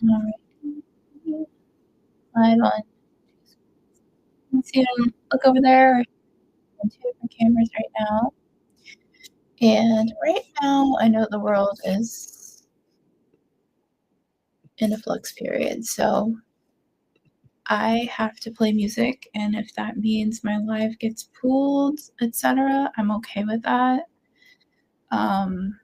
Alright. Live on you see them look over there on 2 different cameras right now, and right now, I know the world is in a flux period, so I have to play music, and if that means my life gets pulled, etcetera, I'm okay with that. Um,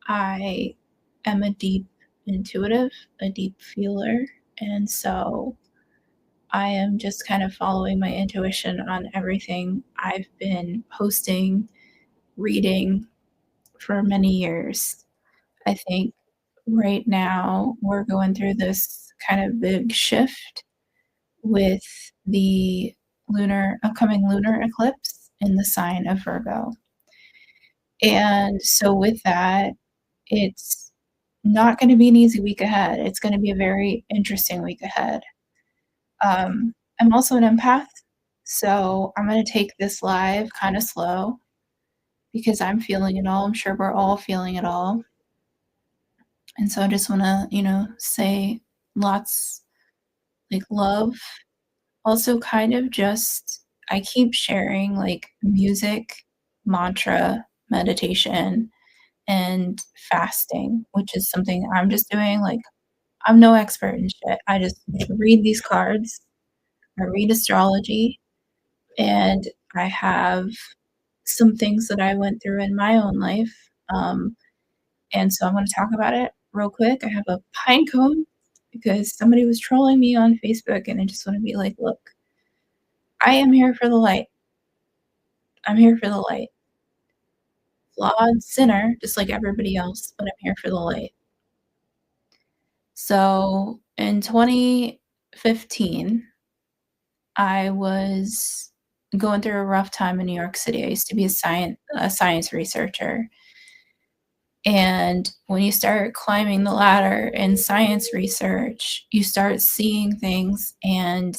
I am a deep intuitive, a deep feeler, and so I am just kind of following my intuition on everything I've been posting, reading for many years. I think right now we're going through this kind of big shift with the upcoming lunar eclipse in the sign of Virgo. And so with that, it's not going to be an easy week ahead. It's going to be a very interesting week ahead. I'm also an empath, so I'm gonna take this live kinda slow because I'm feeling it all. I'm sure we're all feeling it all. And so I just wanna, say lots like love. Also kind of just I keep sharing like music, mantra, meditation, and fasting, which is something I'm just doing. Like, I'm no expert in shit. I just read these cards, I read astrology, and I have some things that I went through in my own life. And so I'm going to talk about it real quick. I have a pine cone because somebody was trolling me on Facebook, and I just want to be like, look, I am here for the light. I'm here for the light. Flawed sinner, just like everybody else, but I'm here for the light. So in 2015, I was going through a rough time in New York City. I used to be a science researcher. And when you start climbing the ladder in science research, you start seeing things and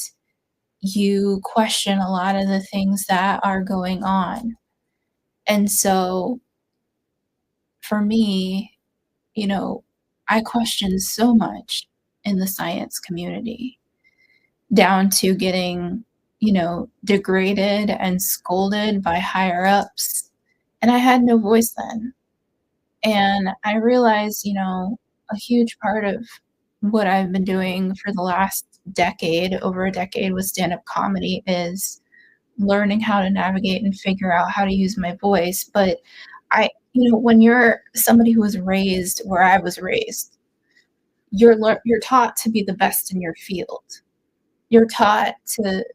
you question a lot of the things that are going on. And so for me, you know, I question so much in the science community, down to getting, degraded and scolded by higher ups. And I had no voice then. And I realized, a huge part of what I've been doing for the last decade, over a decade with stand-up comedy is learning how to navigate and figure out how to use my voice. But when you're somebody who was raised where I was raised, you're taught to be the best in your field. You're taught to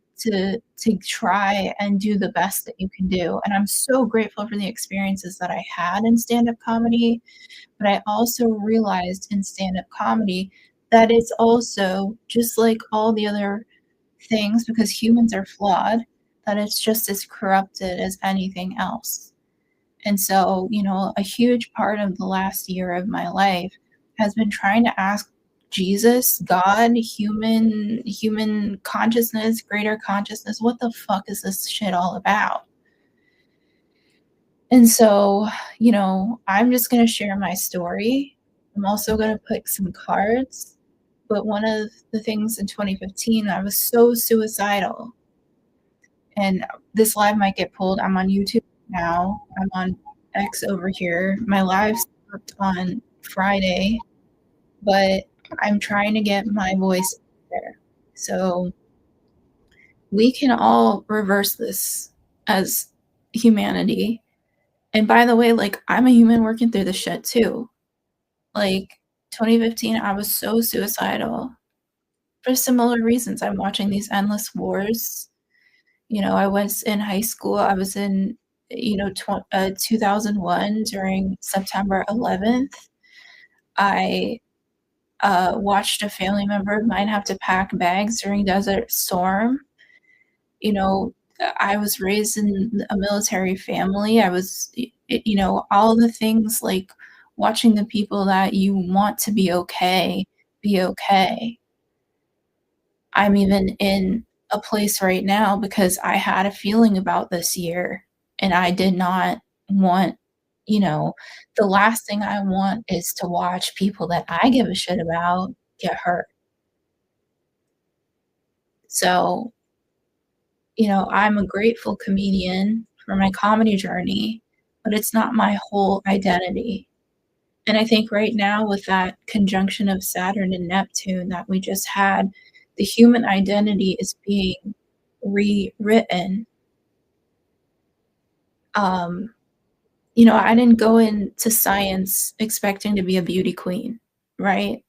try and do the best that you can do. And I'm so grateful for the experiences that I had in stand-up comedy, but I also realized in stand-up comedy that it's also just like all the other things, because humans are flawed, that it's just as corrupted as anything else. And so, a huge part of the last year of my life has been trying to ask Jesus, God, human consciousness, greater consciousness, what the fuck is this shit all about? And so, I'm just going to share my story. I'm also going to put some cards. But one of the things in 2015, I was so suicidal. And this live might get pulled. I'm on YouTube now. I'm on X over here. My live stopped on Friday, but I'm trying to get my voice there. So we can all reverse this as humanity. And by the way, like, I'm a human working through the shit too. Like, 2015, I was so suicidal for similar reasons. I'm watching these endless wars. I was in high school. I was in, 2001 during September 11th. I watched a family member of mine have to pack bags during Desert Storm. You know, I was raised in a military family. I was, all the things like watching the people that you want to be okay. I'm even in a place right now because I had a feeling about this year and I did not want, the last thing I want is to watch people that I give a shit about get hurt. So, I'm a grateful comedian for my comedy journey, but it's not my whole identity. And I think right now with that conjunction of Saturn and Neptune that we just had, the human identity is being rewritten. Um, I didn't go into science expecting to be a beauty queen, right?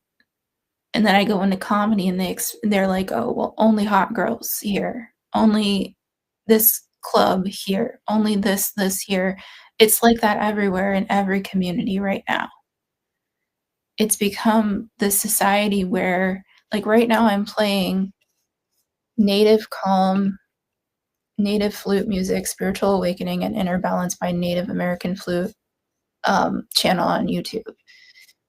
And then I go into comedy and they're like, "Oh, well, only hot girls here. Only this club here. Only this here." It's like that everywhere in every community right now. It's become this society where like, right now I'm playing native calm, native flute music, Spiritual Awakening and Inner Balance by Native American Flute, channel on YouTube.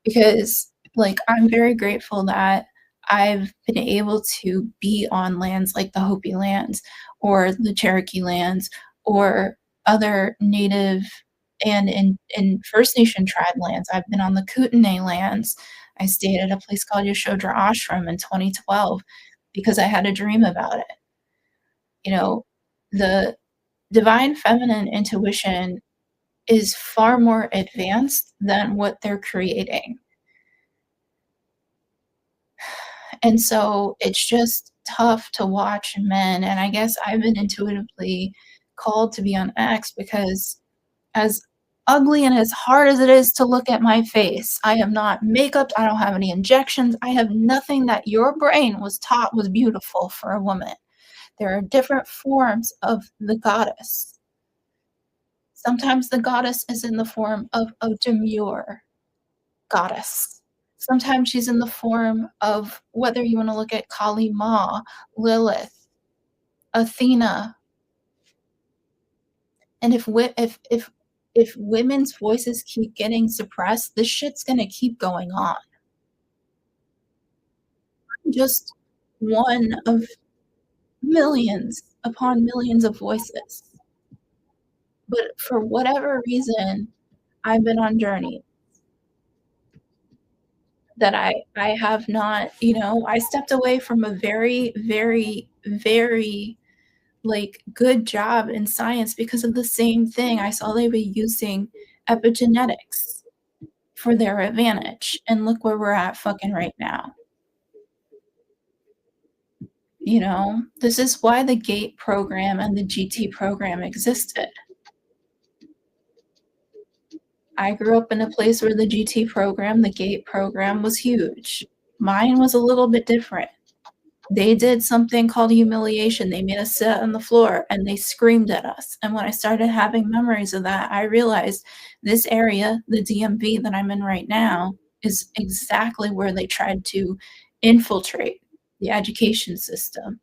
Because like I'm very grateful that I've been able to be on lands like the Hopi lands or the Cherokee lands or other native and in First Nation tribe lands. I've been on the Kootenai lands. I stayed at a place called Yashodra Ashram in 2012 because I had a dream about it. You know, the divine feminine intuition is far more advanced than what they're creating. And so it's just tough to watch men, and I guess I've been intuitively called to be on X because as ugly and as hard as it is to look at my face, I am not makeup, I don't have any injections, I have nothing that your brain was taught was beautiful for a woman. There are different forms of the goddess. Sometimes the goddess is in the form of a demure goddess. Sometimes she's in the form of whether you wanna look at Kali Ma, Lilith, Athena, and if women's voices keep getting suppressed, this shit's gonna keep going on. Just one of millions upon millions of voices. But for whatever reason, I've been on journey that I have not, I stepped away from a very, very, very like good job in science because of the same thing. I saw they were using epigenetics for their advantage. And look where we're at fucking right now. This is why the GATE program and the GT program existed. I grew up in a place where the GT program, the GATE program was huge. Mine was a little bit different. They did something called humiliation. They made us sit on the floor and they screamed at us. And when I started having memories of that, I realized this area, the DMV that I'm in right now, is exactly where they tried to infiltrate the education system.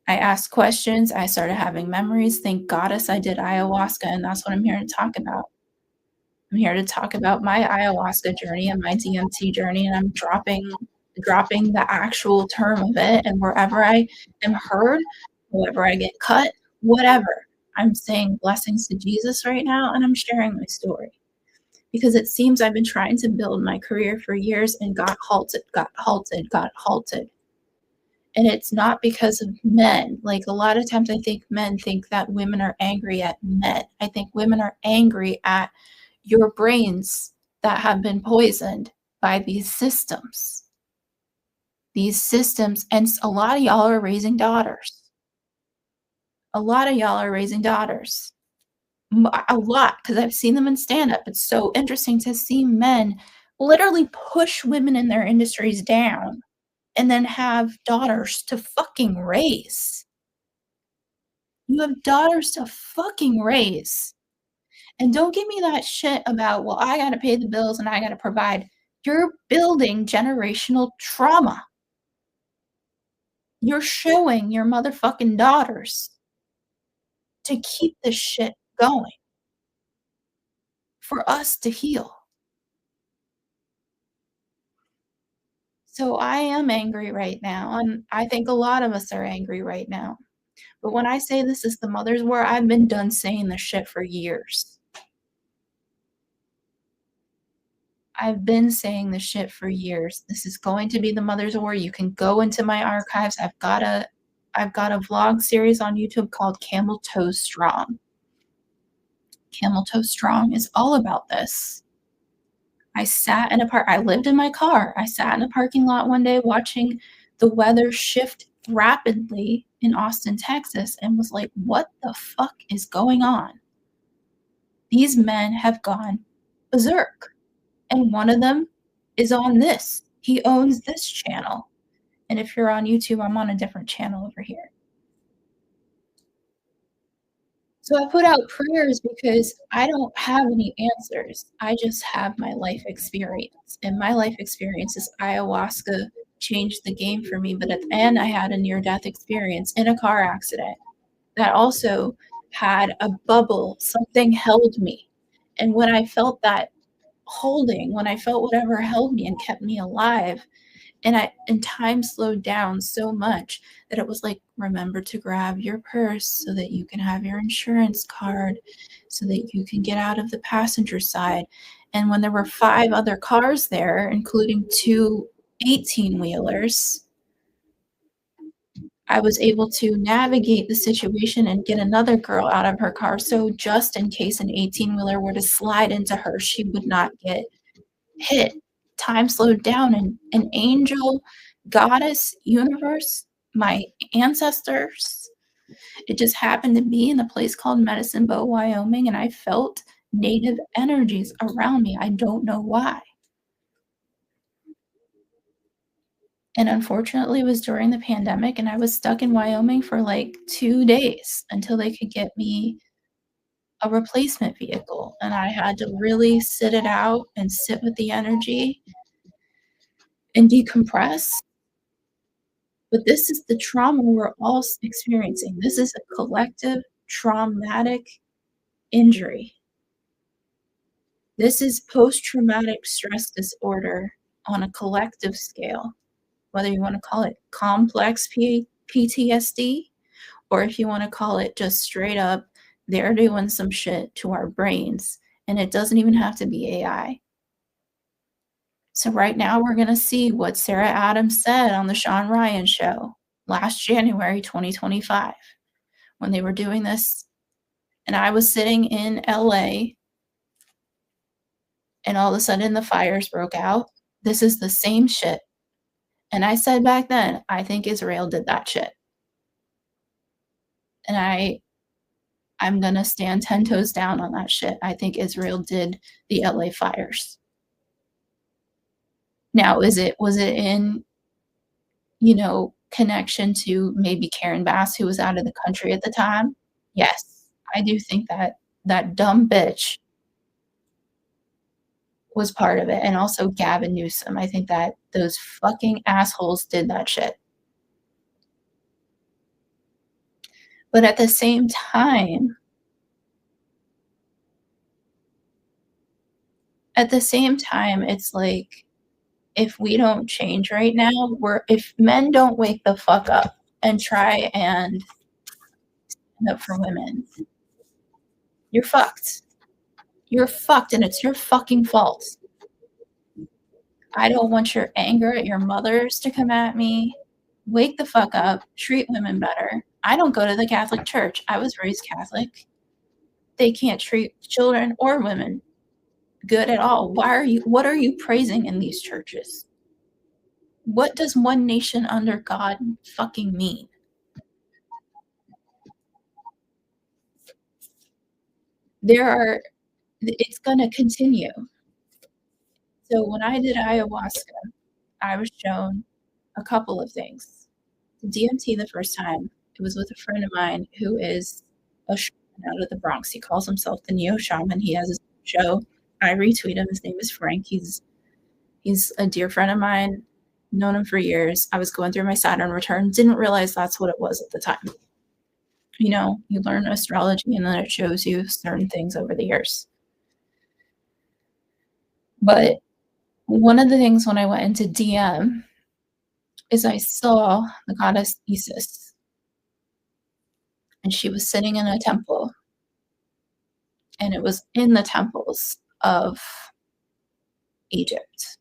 I asked questions. I started having memories. Thank goddess I did ayahuasca, and that's what I'm here to talk about. I'm here to talk about my ayahuasca journey and my DMT journey, and I'm dropping the actual term of it, and wherever I am heard, wherever I get cut, whatever, I'm saying blessings to Jesus right now, and I'm sharing my story. Because it seems I've been trying to build my career for years and got halted, got halted, got halted. And it's not because of men. Like, a lot of times I think men think that women are angry at men. I think women are angry at your brains that have been poisoned by these systems. These systems, and a lot of y'all are raising daughters. A lot of y'all are raising daughters. A lot, because I've seen them in stand up. It's so interesting to see men literally push women in their industries down and then have daughters to fucking raise. You have daughters to fucking raise. And don't give me that shit about, well, I gotta pay the bills and I gotta provide. You're building generational trauma. You're showing your motherfucking daughters to keep this shit going for us to heal. So I am angry right now, and I think a lot of us are angry right now. But when I say this is the mother's war, I've been done saying this shit for years. I've been saying this shit for years. This is going to be the Mother's War. You can go into my archives. I've got a vlog series on YouTube called Camel Toe Strong. Camel Toe Strong is all about this. I lived in my car. I sat in a parking lot one day watching the weather shift rapidly in Austin, Texas, and was like, "What the fuck is going on?" These men have gone berserk, and one of them is on this. He owns this channel, and if you're on YouTube, I'm on a different channel over here. So I put out prayers because I don't have any answers. I just have my life experience, and my life experience is ayahuasca changed the game for me, but at the end, I had a near-death experience in a car accident that also had a bubble. Something held me, and when I felt that holding, when I felt whatever held me and kept me alive, and time slowed down so much that it was like, remember to grab your purse so that you can have your insurance card, so that you can get out of the passenger side. And when there were 5 other cars there, including 2 18-wheelers, I was able to navigate the situation and get another girl out of her car, so just in case an 18-wheeler were to slide into her, she would not get hit. Time slowed down, and an angel, goddess, universe, my ancestors, it just happened to be in a place called Medicine Bow, Wyoming, and I felt native energies around me. I don't know why. And unfortunately, it was during the pandemic, and I was stuck in Wyoming for like 2 days until they could get me a replacement vehicle, and I had to really sit it out and sit with the energy and decompress. But this is the trauma we're all experiencing. This is a collective traumatic injury. This is post-traumatic stress disorder on a collective scale, whether you wanna call it complex PTSD, or if you wanna call it just straight up, they're doing some shit to our brains, and it doesn't even have to be AI. So right now, we're gonna see what Sarah Adams said on the Sean Ryan Show last January 2025 when they were doing this, and I was sitting in LA, and all of a sudden the fires broke out. This is the same shit, and I said back then, "I think Israel did that shit," and I'm gonna stand 10 toes down on that shit. I think Israel did the LA fires. Now, was it in, connection to maybe Karen Bass, who was out of the country at the time? Yes, I do think that that dumb bitch was part of it, and also Gavin Newsom. I think that those fucking assholes did that shit. But at the same time, it's like, if we don't change right now, if men don't wake the fuck up and try and stand up for women, you're fucked. You're fucked, and it's your fucking fault. I don't want your anger at your mothers to come at me. Wake the fuck up, treat women better. I don't go to the Catholic Church. I was raised Catholic. They can't treat children or women good at all. What are you praising in these churches? What does one nation under God fucking mean? There are It's gonna continue. So when I did ayahuasca, I was shown a couple of things. The DMT the first time, it was with a friend of mine who is a shaman out of the Bronx. He calls himself the Neo Shaman. He has his show. I retweet him. His name is Frank. He's a dear friend of mine. Known him for years. I was going through my Saturn return. Didn't realize that's what it was at the time. You learn astrology and then it shows you certain things over the years. But one of the things when I went into DM is I saw the goddess Isis, and she was sitting in a temple, and it was in the temples of Egypt.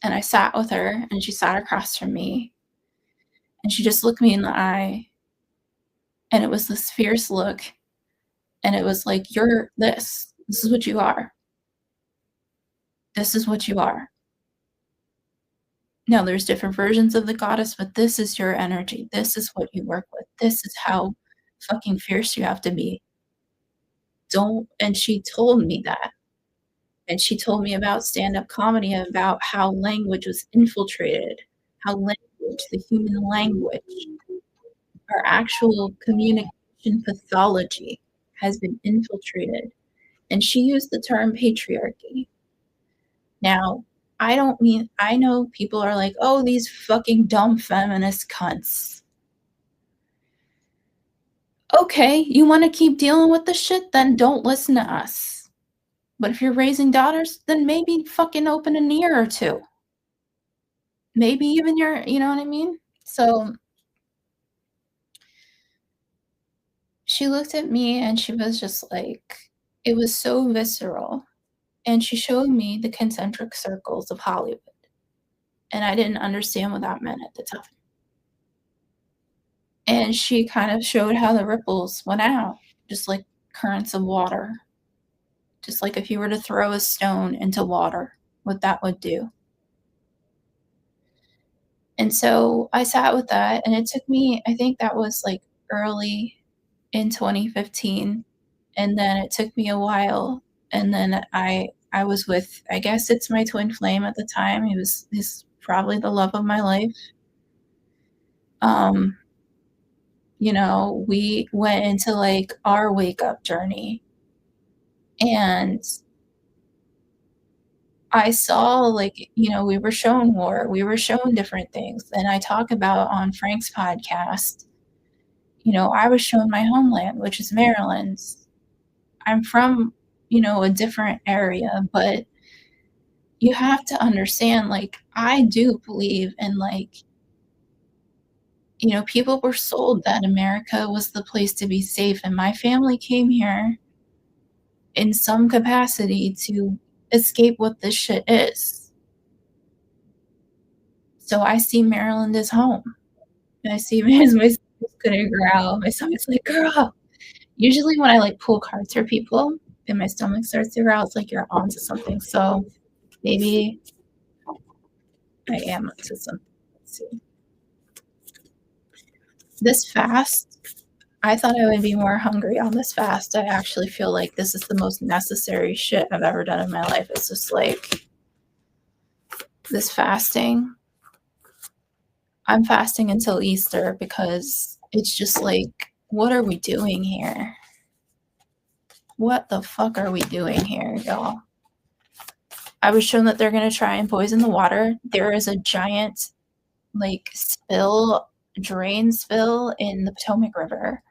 And I sat with her, and she sat across from me, and she just looked me in the eye, and it was this fierce look, and it was like, "You're this. This is what you are. This is what you are. Now, there's different versions of the goddess, but this is your energy. This is what you work with. This is how fucking fierce you have to be. Don't," and she told me that. And she told me about stand-up comedy, about how language was infiltrated, how language, the human language, our actual communication pathology has been infiltrated. And she used the term patriarchy. Now, I know people are like, "Oh, these fucking dumb feminist cunts." Okay, you wanna keep dealing with the shit, then don't listen to us. But if you're raising daughters, then maybe fucking open an ear or 2. Maybe even you know what I mean? So, she looked at me and she was just like, it was so visceral, and she showed me the concentric circles of Hollywood, and I didn't understand what that meant at the time. And she kind of showed how the ripples went out, just like currents of water, just like if you were to throw a stone into water, what that would do. And so I sat with that, and it took me, I think that was, like, early in 2015, and then it took me a while, and then I was with, I guess it's my twin flame at the time. He's probably the love of my life. Um, we went into, like, our wake up journey, and I saw, like, we were shown war, we were shown different things, and I talk about on Frank's podcast, I was shown my homeland, which is Maryland. I'm from, a different area, but you have to understand, like, I do believe in, like, people were sold that America was the place to be safe, and my family came here in some capacity to escape what this shit is. So I see Maryland as home, and I see as my stomach's gonna growl, my stomach's like, "Girl." Usually when I, like, pull cards for people and my stomach starts to growl, it's like you're onto something, so maybe I am onto something. Let's see. This fast, I thought I would be more hungry on this fast. I actually feel like this is the most necessary shit I've ever done in my life. It's just like this fasting. I'm fasting until Easter because it's just like, what are we doing here? What the fuck are we doing here, y'all? I was shown that they're gonna try and poison the water. There is a giant, like, drain spill in the Potomac River.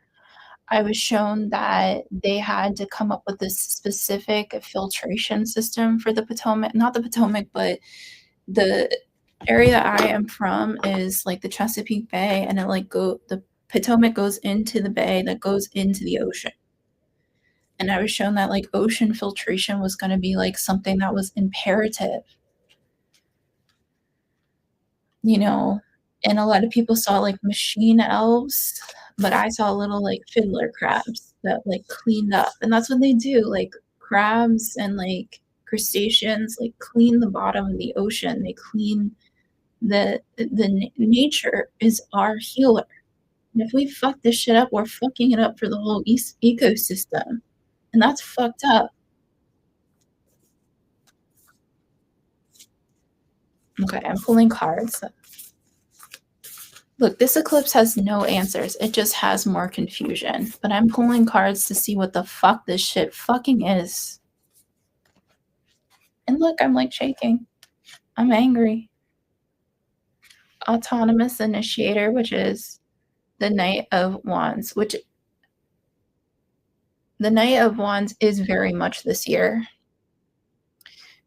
I was shown that they had to come up with this specific filtration system for the Potomac, not the Potomac, but the area I am from is like the Chesapeake Bay, and the Potomac goes into the bay that goes into the ocean. And I was shown that, like, ocean filtration was gonna be, like, something that was imperative, you know? And a lot of people saw, like, machine elves, but I saw little, like, fiddler crabs that, like, cleaned up, and that's what they do, like, crabs and, like, crustaceans, like, clean the bottom of the ocean, they clean nature is our healer, and if we fuck this shit up, we're fucking it up for the whole ecosystem, and that's fucked up. Okay, I'm pulling cards. Look, this eclipse has no answers. It just has more confusion. But I'm pulling cards to see what the fuck this shit fucking is. And look, I'm like shaking. I'm angry. Autonomous initiator, which is the Knight of Wands, which the Knight of Wands is very much this year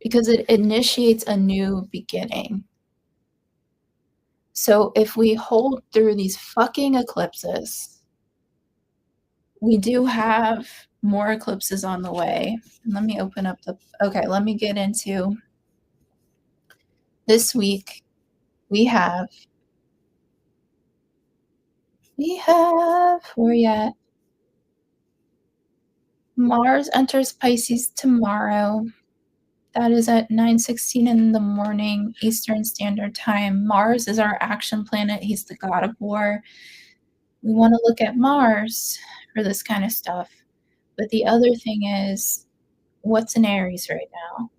because it initiates a new beginning. So if we hold through these fucking eclipses, we do have more eclipses on the way. Let me open up okay, let me get into This week we have where you at? Mars enters Pisces tomorrow. That is at 9:16 in the morning Eastern Standard Time. Mars is our action planet. He's the god of war. We want to look at Mars for this kind of stuff. But the other thing is, what's in Aries right now?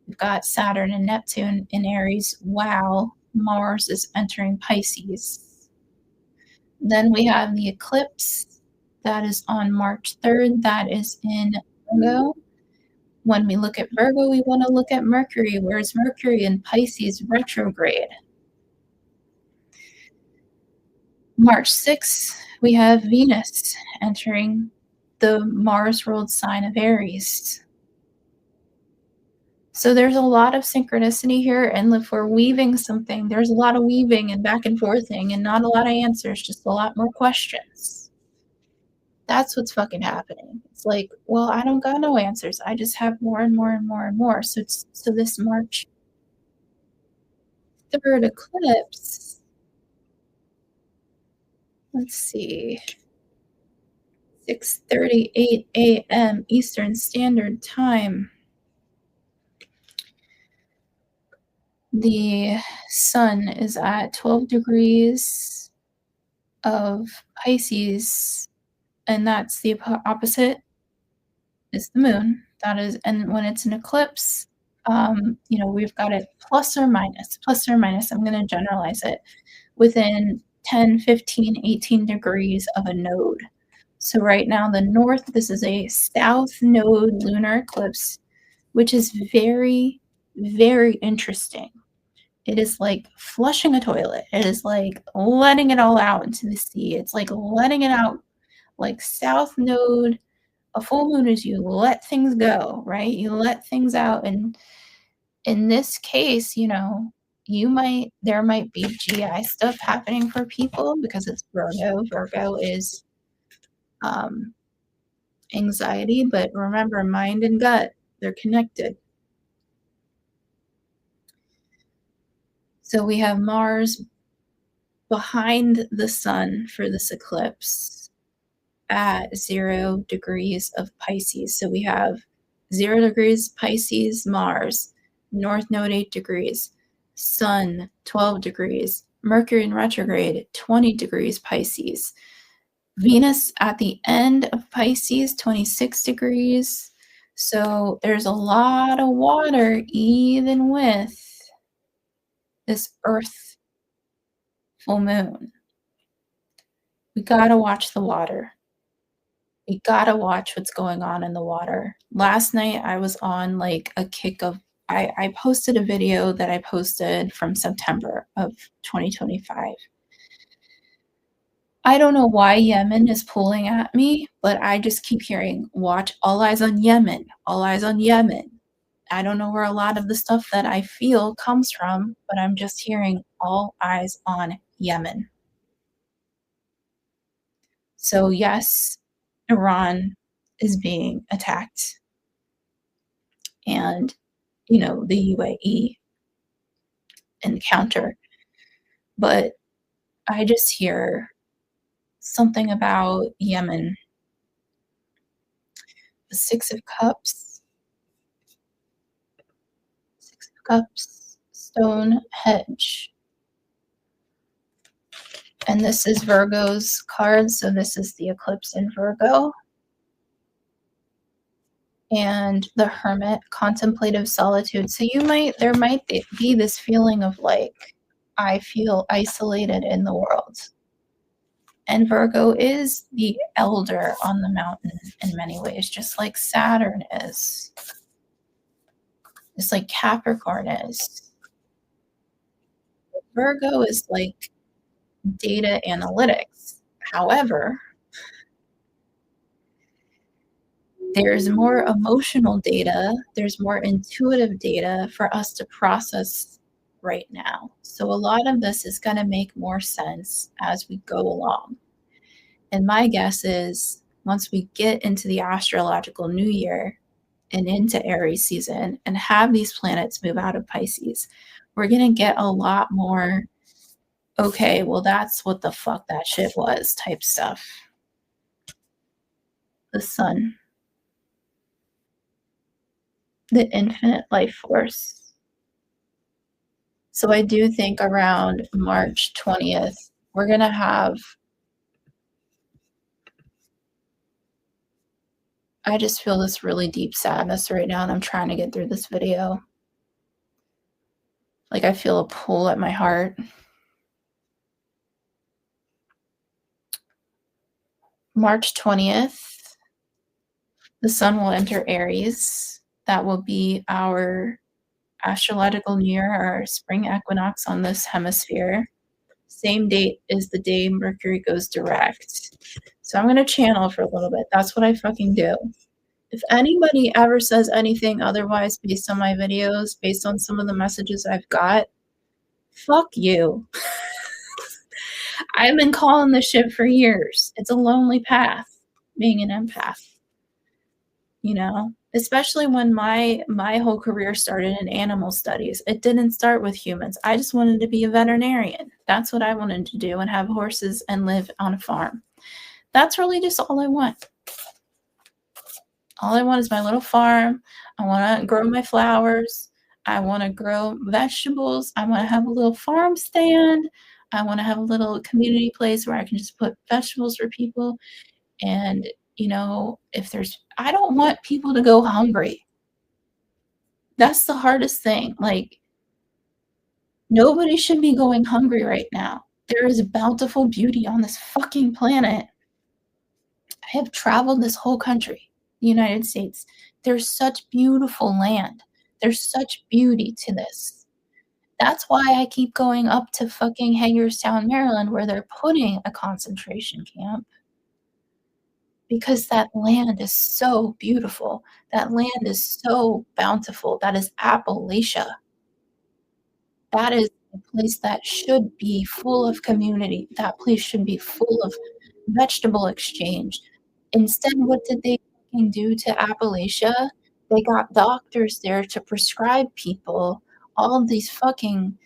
We've got Saturn and Neptune in Aries. Wow, Mars is entering Pisces. Then we have the eclipse that is on March 3rd. That is in Virgo. When we look at Virgo, we want to look at Mercury. Where's Mercury in Pisces retrograde? March 6th, we have Venus entering the Mars ruled sign of Aries. So there's a lot of synchronicity here, and if we're weaving something, there's a lot of weaving and back and forthing and not a lot of answers, just a lot more questions. That's what's fucking happening. It's like, well, I don't got no answers. I just have more and more and more and more. So this March 3rd eclipse, let's see, 6:38 a.m. Eastern Standard Time. The sun is at 12 degrees of Pisces, and that's the opposite is the moon. That is, and when it's an eclipse, we've got it plus or minus. I'm going to generalize it within 10, 15, 18 degrees of a node. So right now, the north, this is a south node lunar eclipse, which is very, very interesting. It is like flushing a toilet. It is like letting it all out into the sea. It's like letting it out, like south node. A full moon is you let things go, right? You let things out. And in this case, there might be GI stuff happening for people because it's Virgo. Virgo is anxiety, but remember, mind and gut, they're connected. So we have Mars behind the sun for this eclipse at 0 degrees of Pisces. So we have 0 degrees Pisces, Mars, North Node 8 degrees, Sun 12 degrees, Mercury in retrograde 20 degrees Pisces, Venus at the end of Pisces 26 degrees. So there's a lot of water even with this Earth full moon. We gotta watch the water. We gotta watch what's going on in the water. Last night I was on like a kick of I posted a video that I posted from September of 2025. I don't know why Yemen is pulling at me, but I just keep hearing, watch all eyes on Yemen, all eyes on Yemen. I don't know where a lot of the stuff that I feel comes from, but I'm just hearing all eyes on Yemen. So yes, Iran is being attacked. And, the UAE encounter. But I just hear something about Yemen. The Six of Cups, Stone Hedge. And this is Virgo's card, so this is the eclipse in Virgo. And the Hermit, contemplative solitude. So there might be this feeling of like, I feel isolated in the world. And Virgo is the elder on the mountain in many ways, just like Saturn is. Just like Capricorn is. Virgo is like data analytics. However, there's more emotional data, there's more intuitive data for us to process right now. So a lot of this is going to make more sense as we go along. And my guess is once we get into the astrological new year, and into Aries season and have these planets move out of Pisces, we're going to get a lot more, okay, well, that's what the fuck that shit was type stuff. The sun, the infinite life force. So I do think around March 20th, we're going to have, I just feel this really deep sadness right now, and I'm trying to get through this video. Like I feel a pull at my heart. March 20th, the sun will enter Aries. That will be our astrological new year, our spring equinox on this hemisphere. Same date is the day Mercury goes direct. So I'm going to channel for a little bit. That's what I fucking do. If anybody ever says anything otherwise based on my videos, based on some of the messages I've got, fuck you. I've been calling this shit for years. It's a lonely path, being an empath. You know, especially when my whole career started in animal studies. It didn't start with humans. I just wanted to be a veterinarian. That's what I wanted to do, and have horses and live on a farm. That's really just all I want. All I want is my little farm. I want to grow my flowers. I want to grow vegetables. I want to have a little farm stand. I want to have a little community place where I can just put vegetables for people. And, you know, I don't want people to go hungry. That's the hardest thing. Like, nobody should be going hungry right now. There is bountiful beauty on this fucking planet. I have traveled this whole country, the United States. There's such beautiful land. There's such beauty to this. That's why I keep going up to fucking Hagerstown, Maryland, where they're putting a concentration camp. Because that land is so beautiful. That land is so bountiful. That is Appalachia. That is a place that should be full of community. That place should be full of vegetable exchange. Instead, what did they fucking do to Appalachia? They got doctors there to prescribe people all of these fucking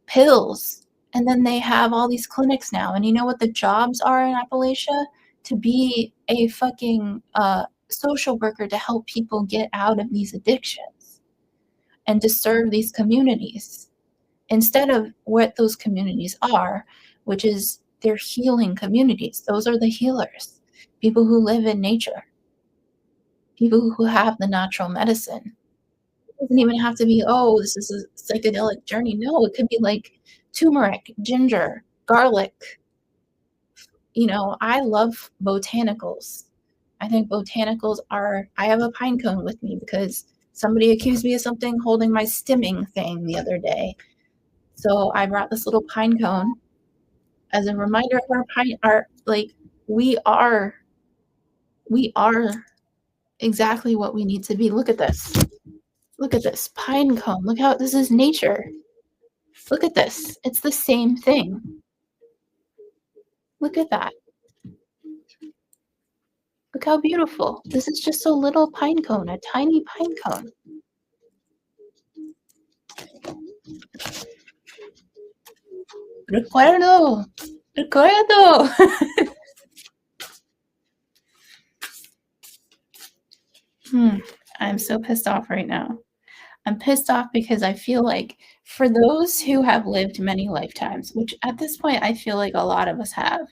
pills. And then they have all these clinics now. And you know what the jobs are in Appalachia? To be a fucking social worker to help people get out of these addictions and to serve these communities. Instead of what those communities are, which is they're healing communities. Those are the healers. People who live in nature. People who have the natural medicine. It doesn't even have to be, oh, this is a psychedelic journey. No, it could be like turmeric, ginger, garlic. You know, I love botanicals. I think botanicals I have a pine cone with me because somebody accused me of something holding my stimming thing the other day. So I brought this little pine cone as a reminder of we are exactly what we need to be. Look at this. Look at this pine cone. Look how this is nature. Look at this. It's the same thing. Look at that. Look how beautiful. This is just a little pine cone, a tiny pine cone. Recuerdo. I'm so pissed off right now. I'm pissed off because I feel like for those who have lived many lifetimes, which at this point I feel like a lot of us have,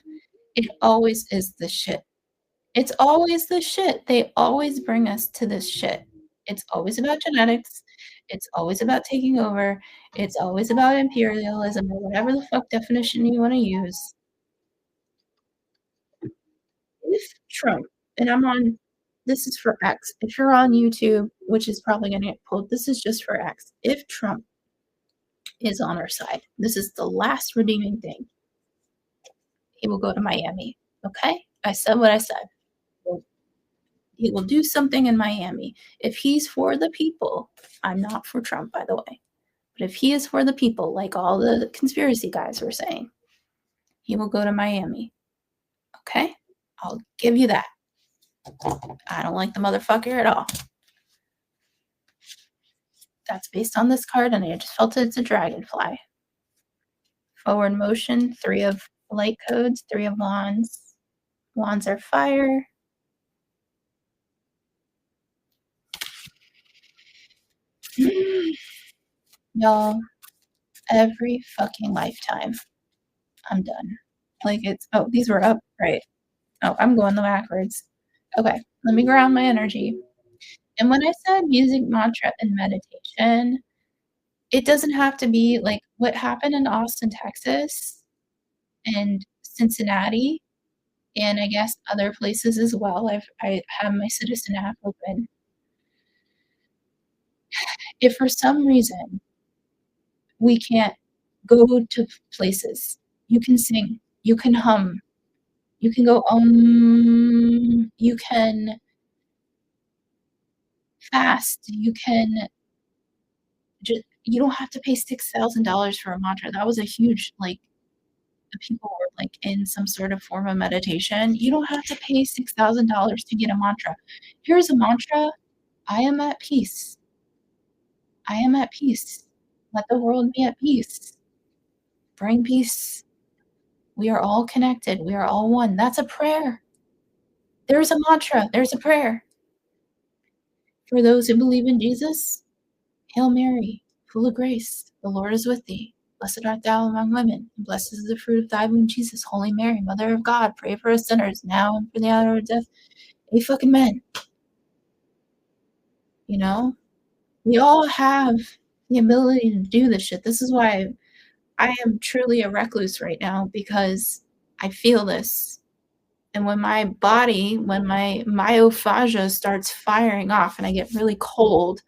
it always is the shit. It's always the shit. They always bring us to this shit. It's always about genetics. It's always about taking over. It's always about imperialism or whatever the fuck definition you want to use. If Trump, and this is for X. If you're on YouTube, which is probably going to get pulled, this is just for X. If Trump is on our side, this is the last redeeming thing. He will go to Miami. Okay? I said what I said. He will do something in Miami. If he's for the people, I'm not for Trump, by the way, but if he is for the people, like all the conspiracy guys were saying, he will go to Miami. Okay? I'll give you that. I don't like the motherfucker at all. That's based on this card, and I just felt it's a dragonfly. Forward motion, 3 of light codes, 3 of wands. Wands are fire. Y'all, every fucking lifetime, I'm done. Like, it's oh, these were up, right. Oh, I'm going the backwards. Okay, let me ground my energy. And when I said music, mantra, and meditation, it doesn't have to be like what happened in Austin, Texas, and Cincinnati, and I guess other places as well. I have my Citizen app open. If for some reason we can't go to places, you can sing, you can hum, you can go, you can fast, you can you don't have to pay $6,000 for a mantra. That was a huge, like, the people were, like, in some sort of form of meditation. You don't have to pay $6,000 to get a mantra. Here's a mantra: "I am at peace. I am at peace. Let the world be at peace. Bring peace. We are all connected. We are all one." That's a prayer. There's a mantra. There's a prayer. For those who believe in Jesus, Hail Mary, full of grace, the Lord is with thee. Blessed art thou among women, and blessed is the fruit of thy womb, Jesus. Holy Mary, Mother of God, pray for us sinners, now and for the hour of death. Amen. You know? We all have the ability to do this shit. This is why I am truly a recluse right now, because I feel this. And when my body, when my myophagia starts firing off and I get really cold,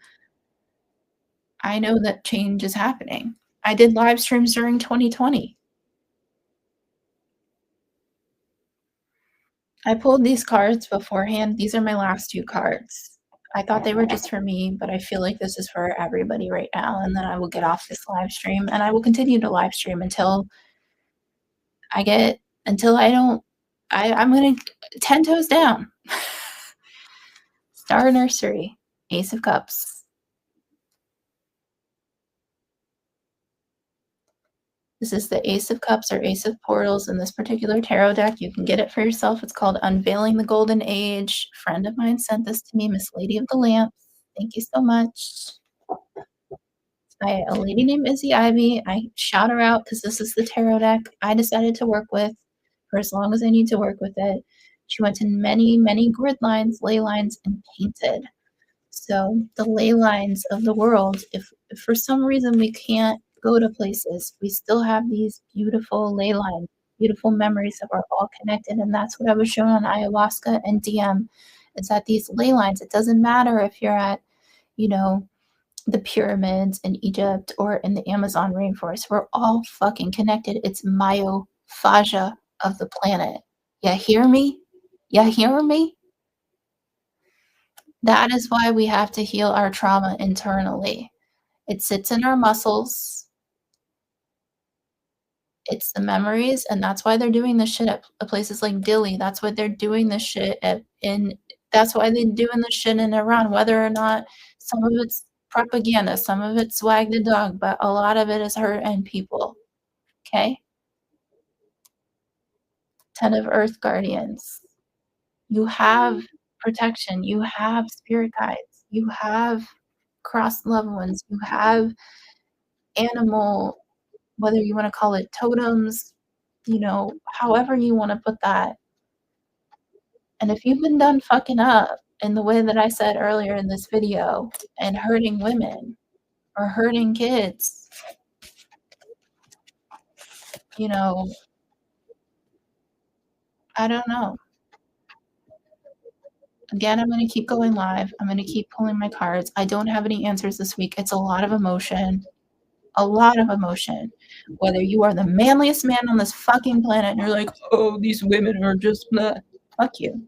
I know that change is happening. I did live streams during 2020. I pulled these cards beforehand. These are my last 2 cards. I thought they were just for me, but I feel like this is for everybody right now, and then I will get off this live stream, and I will continue to live stream until I get until I don't I'm gonna 10 toes down. Star Nursery, Ace of Cups. This is the Ace of Cups or Ace of Portals in this particular tarot deck. You can get it for yourself. It's called Unveiling the Golden Age. A friend of mine sent this to me, Miss Lady of the Lamps. Thank you so much. It's by a lady named Izzy Ivy. I shout her out because this is the tarot deck I decided to work with for as long as I need to work with it. She went to many, many grid lines, ley lines, and painted. So the ley lines of the world, if for some reason we can't go to places, we still have these beautiful ley lines, beautiful memories that we're all connected. And that's what I was shown on ayahuasca and DM. It's that these ley lines, it doesn't matter if you're at, you know, the pyramids in Egypt or in the Amazon rainforest. We're all fucking connected. It's myophagia of the planet. You hear me? You hear me? That is why we have to heal our trauma internally. It sits in our muscles. It's the memories, and that's why they're doing this shit at places like Dili. That's why they're doing this shit that's why they're doing this shit in Iran, whether or not some of it's propaganda, some of it's wag the dog, but a lot of it is hurting people. Okay? 10 of Earth Guardians. You have protection. You have spirit guides. You have crossed loved ones. You have animal, whether you want to call it totems, however you want to put that. And if you've been done fucking up in the way that I said earlier in this video and hurting women or hurting kids, I don't know. Again, I'm going to keep going live. I'm going to keep pulling my cards. I don't have any answers this week. It's a lot of emotion. A lot of emotion. Whether you are the manliest man on this fucking planet and you're like, oh, these women are just blah. Fuck you.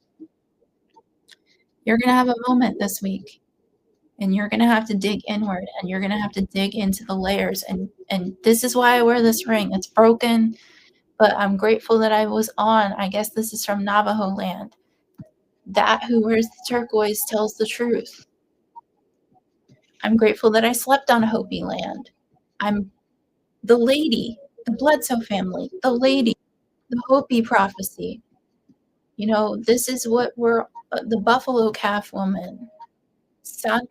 You're going to have a moment this week, and you're going to have to dig inward, and you're going to have to dig into the layers. And this is why I wear this ring. It's broken, but I'm grateful that I was on. I guess this is from Navajo land. That who wears the turquoise tells the truth. I'm grateful that I slept on Hopi land. I'm the lady, the Bledsoe family, the lady, the Hopi prophecy. You know, this is what we're the buffalo calf woman, San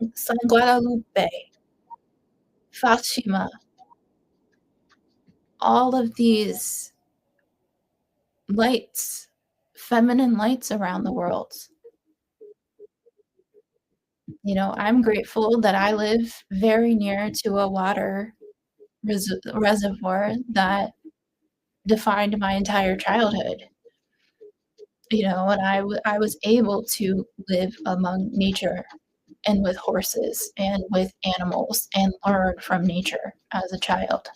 Guadalupe, Fatima, all of these lights, feminine lights around the world. You know, I'm grateful that I live very near to a water reservoir that defined my entire childhood. You know, and I was able to live among nature and with horses and with animals and learn from nature as a child.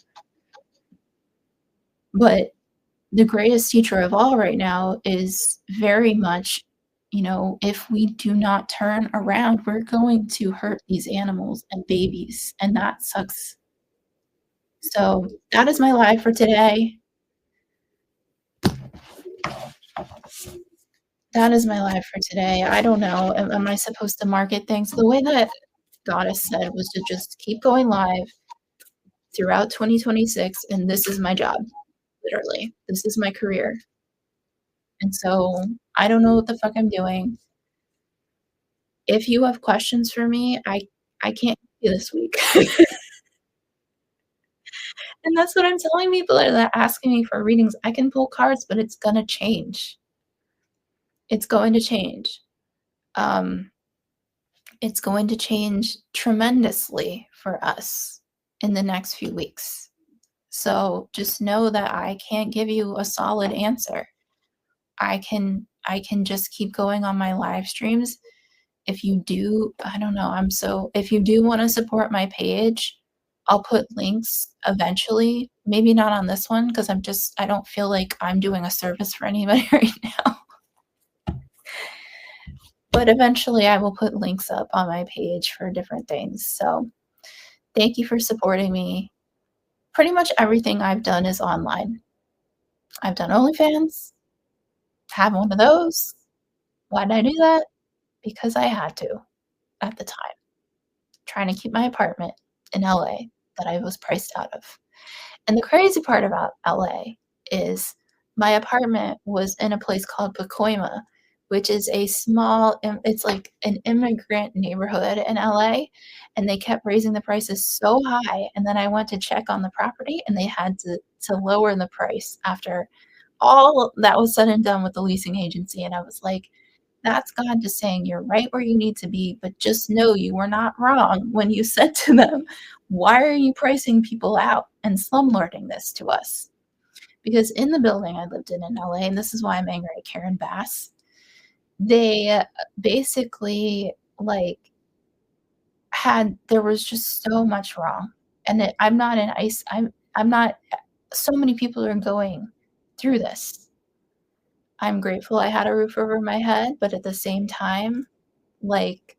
But the greatest teacher of all right now is very much, you know, if we do not turn around, we're going to hurt these animals and babies, and that sucks. So that is my life for today. That is my life for today. I don't know. Am I supposed to market things? The way that Goddess said was to just keep going live throughout 2026, and this is my job, literally. This is my career. And so I don't know what the fuck I'm doing. If you have questions for me, I can't help you this week. And that's what I'm telling people that are asking me for readings. I can pull cards, but it's gonna change. It's going to change. Um, it's going to change tremendously for us in the next few weeks. So just know that I can't give you a solid answer. I can just keep going on my live streams. If you do, I don't know, if you do wanna support my page, I'll put links eventually, maybe not on this one because I don't feel like I'm doing a service for anybody right now. But eventually, I will put links up on my page for different things. So, thank you for supporting me. Pretty much everything I've done is online. I've done OnlyFans, have one of those. Why did I do that? Because I had to at the time, trying to keep my apartment in LA that I was priced out of. And the crazy part about LA is my apartment was in a place called Pacoima, which is a it's like an immigrant neighborhood in LA, and they kept raising the prices so high, and then I went to check on the property, and they had to lower the price after all that was said and done with the leasing agency, and I was like, "That's God just saying, 'You're right where you need to be, but just know you were not wrong when you said to them, why are you pricing people out and slumlording this to us?'" Because in the building I lived in LA, and this is why I'm angry at Karen Bass, they basically, like, there was just so much wrong, and I'm not in ice I'm not so many people are going through this. I'm grateful I had a roof over my head, but at the same time, like,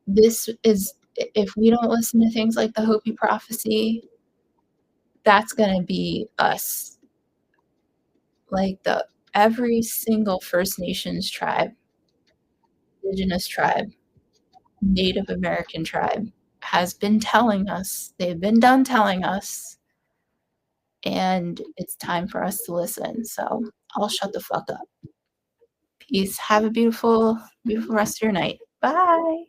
this is if we don't listen to things like the Hopi prophecy, that's gonna be us. Like, the every single First Nations tribe, indigenous tribe, Native American tribe has been telling us, they've been done telling us, and it's time for us to listen, so I'll shut the fuck up. Peace. Have a beautiful, beautiful rest of your night. Bye.